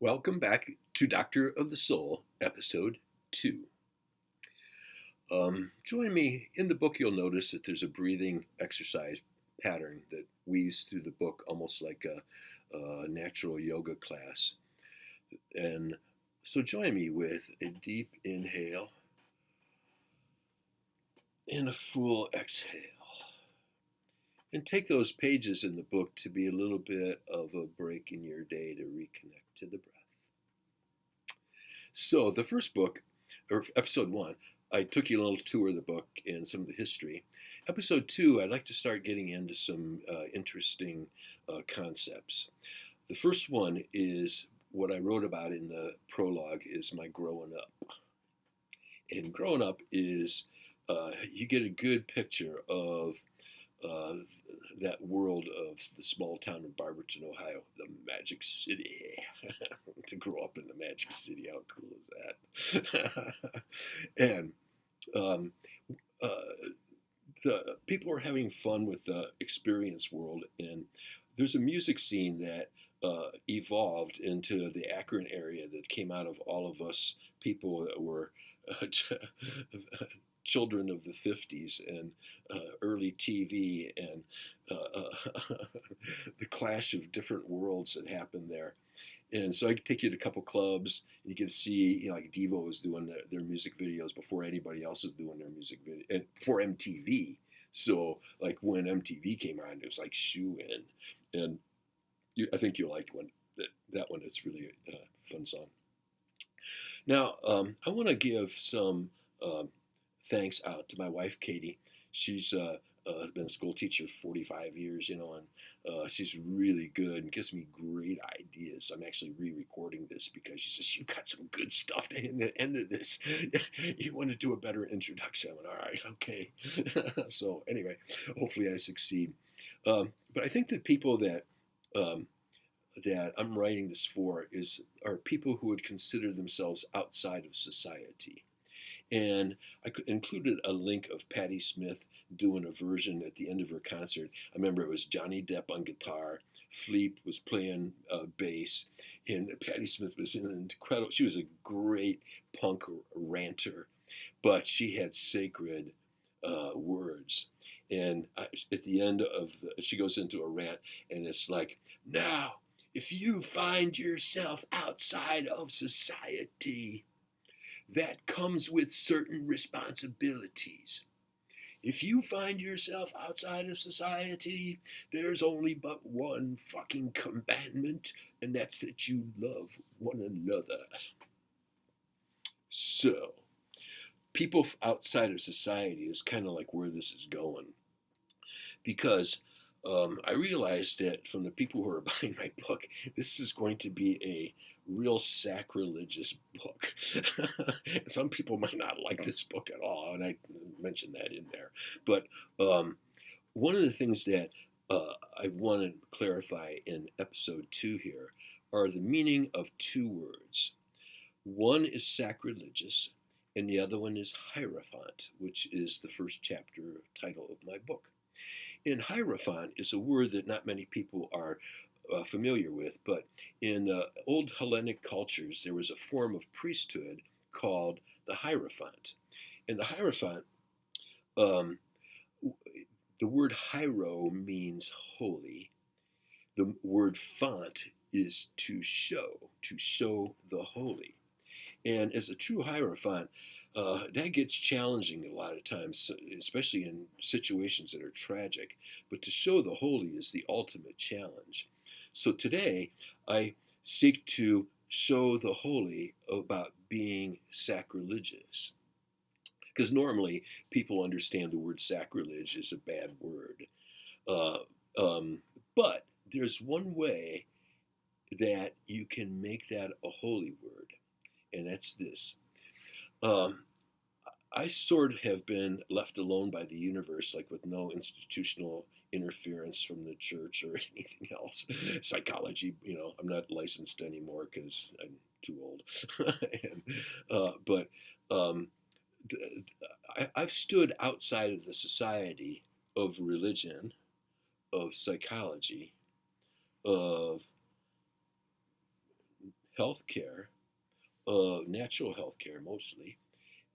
Welcome back to Doctor of the Soul, Episode 2. Join me. In the book, you'll notice that there's a breathing exercise pattern that weaves through the book almost like a natural yoga class. And so join me with a deep inhale and a full exhale. And take those pages in the book to be a little bit of a break in your day to reconnect to the breath. So the first book, or episode 1, I took you a little tour of the book and some of the history. Episode 2, I'd like to start getting into some interesting concepts. The first one is what I wrote about in the prologue is my growing up. And growing up is, you get a good picture of uh, that world of the small town of Barberton, Ohio, the Magic City. To grow up in the Magic City, how cool is that? And um, uh, the people are having fun with the experience world, and there's a music scene that evolved into the Akron area that came out of all of us people that were uh, children of the 50s and early TV and the clash of different worlds that happened there. And so I could take you to a couple clubs, and you could see, like Devo was doing their music videos before anybody else was doing their music video, and before MTV. So, like when MTV came on, it was like shoe in, and I think you'll like that one. It's really a fun song. Now, I want to give some um, thanks out to my wife, Katie. She's been a school teacher for 45 years, and she's really good and gives me great ideas. I'm actually re-recording this because she says, "You got some good stuff to the end of this. You want to do a better introduction." I went, "All right, okay." So anyway, hopefully I succeed. But I think that people um, that I'm writing this for are people who would consider themselves outside of society. And I included a link of Patti Smith doing a version at the end of her concert. I remember it was Johnny Depp on guitar, Fleet was playing bass, and Patti Smith was an incredible. She was a great punk ranter, but she had sacred words. And at the end she goes into a rant, and it's like, now, if you find yourself outside of society, that comes with certain responsibilities. If you find yourself outside of society, there's only but one fucking commandment, and that's that you love one another. So, people outside of society is kind of like where this is going. Because I realized that from the people who are buying my book, this is going to be a real sacrilegious book. Some people might not like this book at all, and I mentioned that in there. But one of the things that I want to clarify in episode 2 here are the meaning of two words. One is sacrilegious, and the other one is hierophant, which is the first chapter title of my book. And hierophant is a word that not many people are familiar with, but in old Hellenic cultures, there was a form of priesthood called the hierophant. And the hierophant, um, the word hiero means holy. The word font is to show the holy. And as a true hierophant, that gets challenging a lot of times, especially in situations that are tragic. But to show the holy is the ultimate challenge. So today, I seek to show the holy about being sacrilegious. Because normally people understand the word sacrilege is a bad word. Uh, um, but there's one way that you can make that a holy word, and that's this. Um, I sort of have been left alone by the universe, like with no institutional interference from the church or anything else. Psychology, I'm not licensed anymore because I'm too old. and, but um, I've stood outside of the society of religion, of psychology, of healthcare, natural healthcare mostly,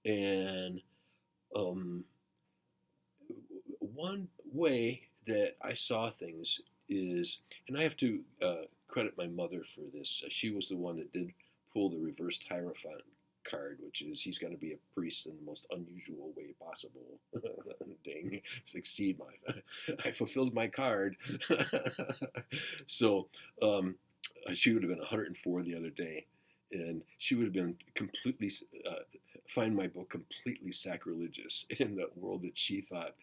and um, one way that I saw things is, and I have to credit my mother for this. She was the one that did pull the reversed Hierophant card, which is he's going to be a priest in the most unusual way possible. Dang, succeed my, I fulfilled my card. So um, she would have been 104 the other day, and she would have been completely find my book completely sacrilegious in the world that she thought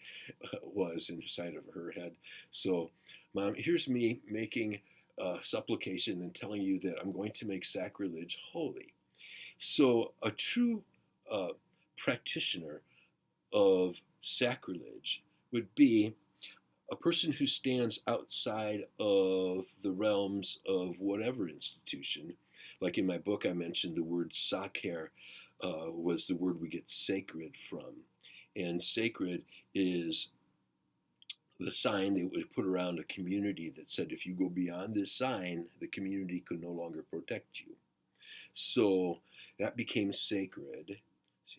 was inside of her head. So, Mom, here's me making a supplication and telling you that I'm going to make sacrilege holy. So, a true uh, practitioner of sacrilege would be a person who stands outside of the realms of whatever institution. Like in my book, I mentioned the word sacer was the word we get sacred from. And sacred is the sign they would put around a community that said if you go beyond this sign, the community could no longer protect you. So that became sacred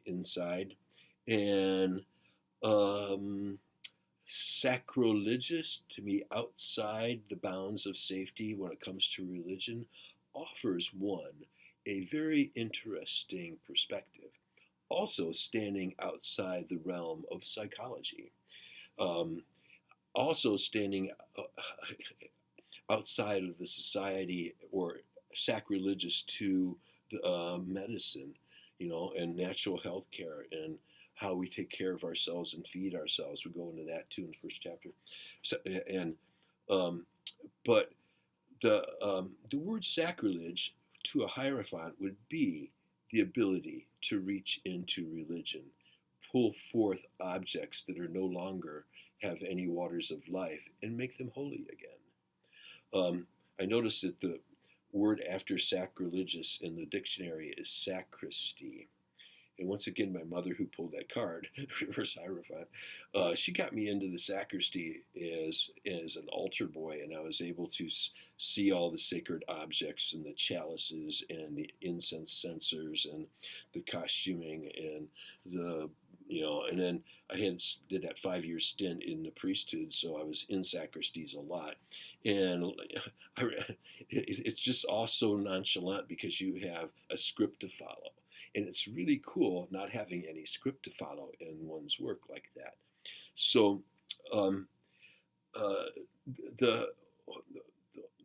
inside. And um, sacrilegious, to me, outside the bounds of safety when it comes to religion, offers one a very interesting perspective. Also, standing outside the realm of psychology. Um, Also, standing outside of the society or sacrilegious to medicine, and natural health care and how we take care of ourselves and feed ourselves. We go into that too in the first chapter. So, and um, but the word sacrilege to a hierophant would be the ability to reach into religion, pull forth objects that are no longer have any waters of life, and make them holy again. I noticed that the word after sacrilegious in the dictionary is sacristy. And once again, my mother, who pulled that card, reverse hierophant, she got me into the sacristy as an altar boy, and I was able to see all the sacred objects and the chalices and the incense censers and the costuming and the and then I did that 5 year stint in the priesthood, so I was in sacristies a lot, and I, it's just all so nonchalant because you have a script to follow, and it's really cool not having any script to follow in one's work like that. So um, uh, the,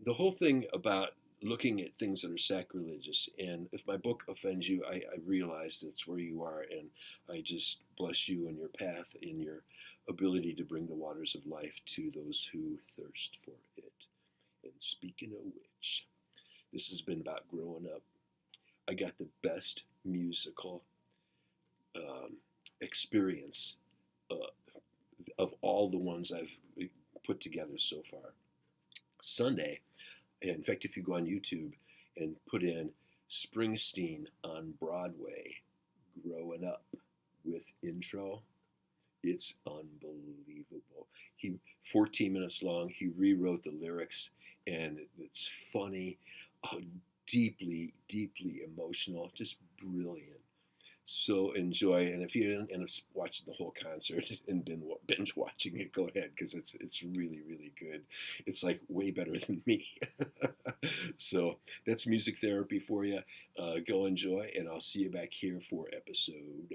the whole thing about looking at things that are sacrilegious, and if my book offends you, I realize that's where you are, and I just bless you in your path, in your ability to bring the waters of life to those who thirst for it. And speaking of which, this has been about growing up. I got the best musical um, experience uh, of all the ones I've put together so far. Sunday, in fact, if you go on YouTube and put in Springsteen on Broadway, growing up with intro, it's unbelievable. He 14 minutes long. He rewrote the lyrics, and it's funny, deeply, deeply emotional, just brilliant. So enjoy, and if you didn't end up watching the whole concert and binge watching it, go ahead because it's really really good. It's like way better than me. So that's music therapy for you. Go enjoy, and I'll see you back here for episode